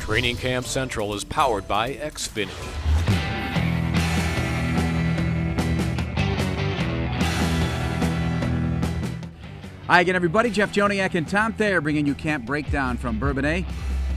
Training Camp Central is powered by Xfinity. Hi again, everybody. Jeff Joniak and Tom Thayer bringing you Camp Breakdown from Bourbonnais.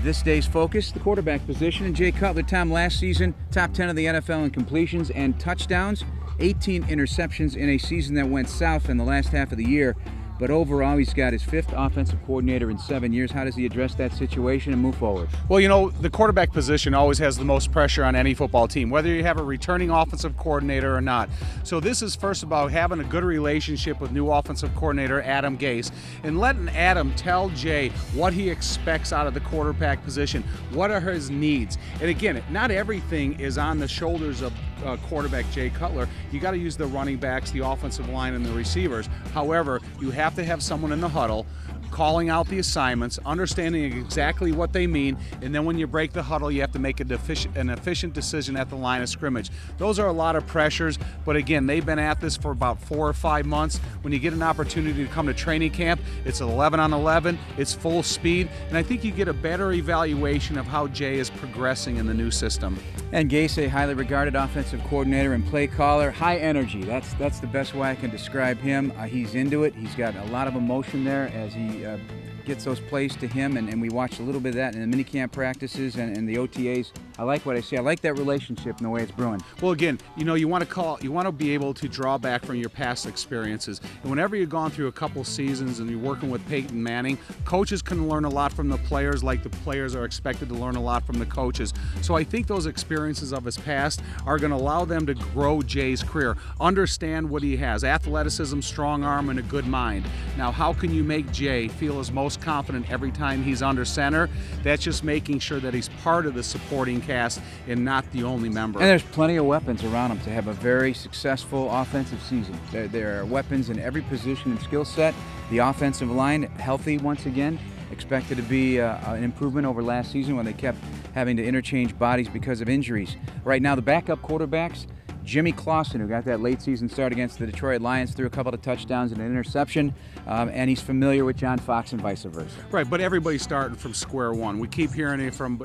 This day's focus, the quarterback position. And Jay Cutler, Tom, last season, top 10 of the NFL in completions and touchdowns, 18 interceptions in a season that went south in the last half of the year. But overall, he's got his 5th offensive coordinator in 7 years. How does he address that situation and move forward? Well, you know, the quarterback position always has the most pressure on any football team, whether you have a returning offensive coordinator or not. So this is first about having a good relationship with new offensive coordinator Adam Gase and letting Adam tell Jay what he expects out of the quarterback position, what are his needs. And again, not everything is on the shoulders of quarterback Jay Cutler. You got to use the running backs, the offensive line, and the receivers. However, you have to have someone in the huddle calling out the assignments, understanding exactly what they mean, and then when you break the huddle, you have to make an efficient decision at the line of scrimmage. Those are a lot of pressures, but again, they've been at this for about 4 or 5 months. When you get an opportunity to come to training camp, it's 11 on 11, it's full speed, and I think you get a better evaluation of how Jay is progressing in the new system. And Gase, a highly regarded offensive coordinator and play caller, high energy. That's the best way I can describe him. He's into it. He's got a lot of emotion there as he gets those plays to him, and we watched a little bit of that in the minicamp practices and the OTAs. I like what I see. I like that relationship and the way it's brewing. Well, again, you know, you want to be able to draw back from your past experiences. And whenever you've gone through a couple seasons and you're working with Peyton Manning, coaches can learn a lot from the players, like the players are expected to learn a lot from the coaches. So I think those experiences of his past are going to allow them to grow Jay's career, understand what he has: athleticism, strong arm, and a good mind. Now, how can you make Jay feel his most confident every time he's under center? That's just making sure that he's part of the supporting cast and not the only member. And there's plenty of weapons around him to have a very successful offensive season. There are weapons in every position and skill set. The offensive line, healthy once again, expected to be an improvement over last season when they kept having to interchange bodies because of injuries. Right now, the backup quarterbacks, Jimmy Clausen, who got that late season start against the Detroit Lions, threw a couple of touchdowns and an interception, and he's familiar with John Fox and vice versa. Right, but everybody's starting from square one. We keep hearing it from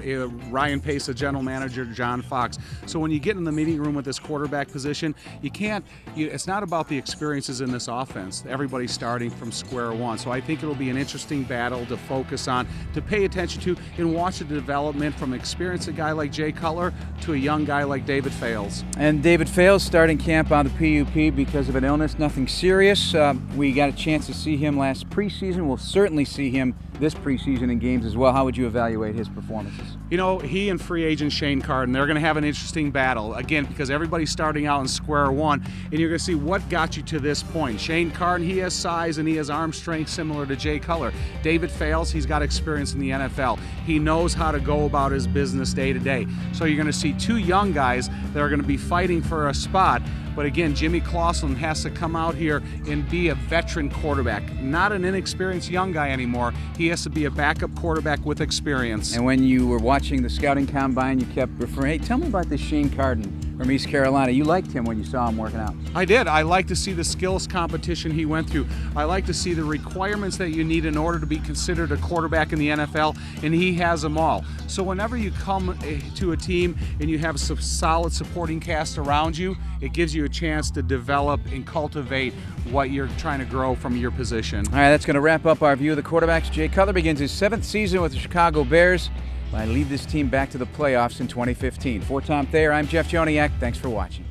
Ryan Pace, the general manager, John Fox. So when you get in the meeting room with this quarterback position, it's not about the experiences in this offense. Everybody's starting from square one. So I think it'll be an interesting battle to focus on, to pay attention to, and watch the development from an experienced guy like Jay Cutler to a young guy like David Fales. And David Fales starting camp on the PUP because of an illness, nothing serious. We got a chance to see him last preseason. We'll certainly see him this preseason in games as well. How would you evaluate his performances? You know, he and free agent Shane Carden, they're going to have an interesting battle, again, because everybody's starting out in square one, and you're going to see what got you to this point. Shane Carden, he has size and he has arm strength similar to Jay Cutler. David Fales, he's got experience in the NFL. He knows how to go about his business day to day. So you're going to see 2 young guys that are going to be fighting for a spot. But again, Jimmy Clausen has to come out here and be a veteran quarterback, not an inexperienced young guy anymore. He has to be a backup quarterback with experience. And when you were watching the scouting combine, you kept referring, hey, tell me about this Shane Carden from East Carolina. You liked him when you saw him working out. I did. I like to see the skills competition he went through. I like to see the requirements that you need in order to be considered a quarterback in the NFL, and he has them all. So whenever you come to a team and you have a solid supporting cast around you, it gives you a chance to develop and cultivate what you're trying to grow from your position. All right, that's going to wrap up our view of the quarterbacks. Jay Cutler begins his 7th season with the Chicago Bears. I lead this team back to the playoffs in 2015. For Tom Thayer, I'm Jeff Joniak. Thanks for watching.